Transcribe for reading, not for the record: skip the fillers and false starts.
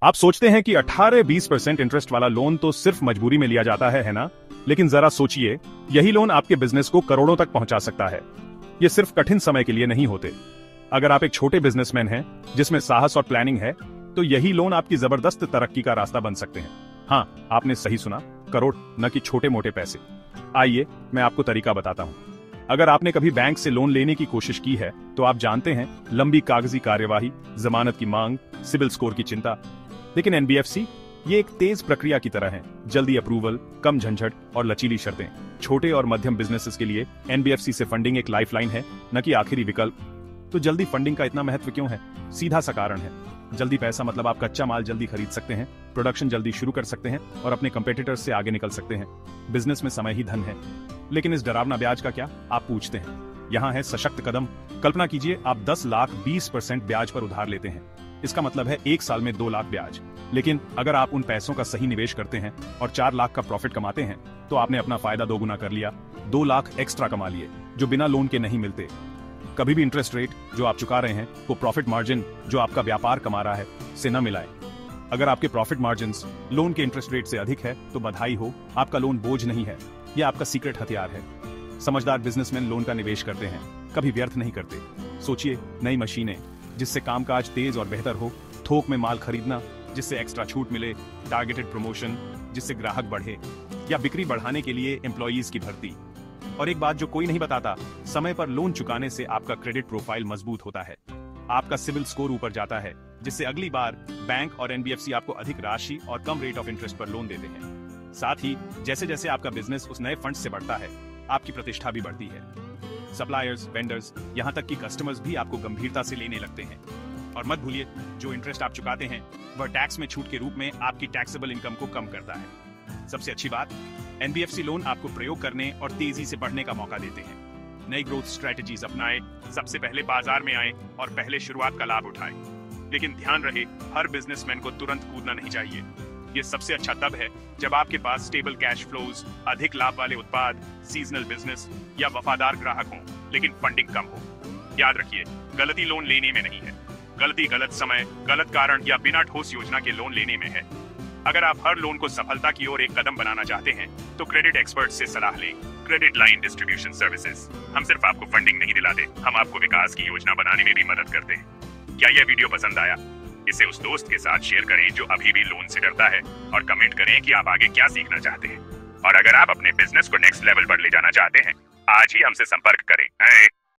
आप सोचते हैं कि 18-20% इंटरेस्ट वाला लोन तो सिर्फ मजबूरी में लिया जाता है ना? लेकिन जरा सोचिए, यही लोन आपके बिजनेस को करोड़ों तक पहुंचा सकता है। ये सिर्फ कठिन समय के लिए नहीं होते। अगर आप एक छोटे बिजनेसमैन हैं जिसमें साहस और प्लानिंग है, तो यही लोन आपकी जबरदस्त तरक्की का रास्ता बन सकते हैं। हाँ, आपने सही सुना, करोड़, न कि छोटे मोटे पैसे। आइए मैं आपको तरीका बताता हूँ। अगर आपने कभी बैंक से लोन लेने की कोशिश की है, तो आप जानते हैं, लंबी कागजी कार्यवाही, जमानत की मांग, सिबिल स्कोर की चिंता। लेकिन एनबीएफसी ये एक तेज प्रक्रिया की तरह है। जल्दी अप्रूवल, कम झंझट और लचीली शर्तें। छोटे और मध्यम बिजनेसेस के लिए एनबीएफसी से फंडिंग एक लाइफलाइन है, न कि आखिरी विकल्प। तो जल्दी फंडिंग का इतना महत्व क्यों है? सीधा सा कारण है, जल्दी पैसा मतलब आप कच्चा माल जल्दी खरीद सकते हैं, प्रोडक्शन जल्दी शुरू कर सकते हैं और अपने कंपेटिटर्स से आगे निकल सकते हैं। बिजनेस में समय ही धन है। लेकिन इस डरावना ब्याज का क्या, आप पूछते हैं? यहाँ है सशक्त कदम। कल्पना कीजिए, आप 10 लाख 20% ब्याज पर उधार लेते हैं। इसका मतलब है 1 साल में 2 लाख ब्याज। लेकिन अगर आप उन पैसों का सही निवेश करते हैं और 4 लाख का प्रॉफिट कमाते हैं, तो आपने अपना फायदा दोगुना कर लिया। 2 लाख एक्स्ट्रा कमा लिए, जो बिना लोन के नहीं मिलते। कभी भी इंटरेस्ट रेट जो आप चुका रहे हैं वो प्रॉफिट मार्जिन जो आपका व्यापार कमा रहा है से न मिलाए। अगर आपके प्रॉफिट मार्जिन लोन के इंटरेस्ट रेट से अधिक है, तो बधाई हो, आपका लोन बोझ नहीं है, यह आपका सीक्रेट हथियार है। समझदार बिजनेसमैन लोन का निवेश करते हैं, कभी व्यर्थ नहीं करते। सोचिए, नई मशीनें जिससे कामकाज तेज और बेहतर हो, थोक में माल खरीदना जिससे एक्स्ट्रा छूट मिले, टारगेटेड प्रमोशन जिससे ग्राहक बढ़े, या बिक्री बढ़ाने के लिए एम्प्लॉइज की भर्ती। और एक बात जो कोई नहीं बताता, समय पर लोन चुकाने से आपका क्रेडिट प्रोफाइल मजबूत होता है, आपका सिबिल स्कोर ऊपर जाता है, जिससे अगली बार बैंक और एनबीएफसी आपको अधिक राशि और कम रेट ऑफ इंटरेस्ट पर लोन देते हैं। साथ ही जैसे जैसे आपका बिजनेस उस नए फंड से बढ़ता है, आपकी प्रतिष्ठा भी बढ़ती है। सप्लायर्स, वेंडर्स, यहाँ तक कि कस्टमर्स भी आपको गंभीरता से लेने लगते हैं। और मत भूलिए, जो इंटरेस्ट आप चुकाते हैं वह टैक्स में छूट के रूप में आपकी टैक्सेबल इनकम को कम करता है। सबसे अच्छी बात, एनबीएफसी लोन आपको प्रयोग करने और तेजी से बढ़ने का मौका देते हैं। नई ग्रोथ स्ट्रेटजीज अपनाएं, सबसे पहले बाजार में आएं और पहले शुरुआत का लाभ उठाएं। लेकिन ध्यान रहे, हर बिजनेसमैन को तुरंत कूदना नहीं चाहिए। ये सबसे अच्छा तब है जब आपके पास स्टेबल कैश फ्लोज, अधिक लाभ वाले उत्पाद, सीजनल बिजनेस या वफादार ग्राहक हों, लेकिन फंडिंग कम हो। याद रखिए, गलती लोन लेने में नहीं है, गलती गलत समय, गलत कारण या बिना ठोस योजना के लोन लेने में है। अगर आप हर लोन को सफलता की ओर एक कदम बनाना चाहते हैं, तो क्रेडिट एक्सपर्ट से सलाह लें। Credit line distribution services. हम सिर्फ आपको फंडिंग नहीं दिलाते, हम आपको विकास की योजना बनाने में भी मदद करते हैं। क्या यह वीडियो पसंद आया? इसे उस दोस्त के साथ शेयर करें जो अभी भी लोन से डरता है, और कमेंट करें कि आप आगे क्या सीखना चाहते हैं। और अगर आप अपने बिजनेस को नेक्स्ट लेवल पर ले जाना चाहते हैं, आज ही हमसे संपर्क करें।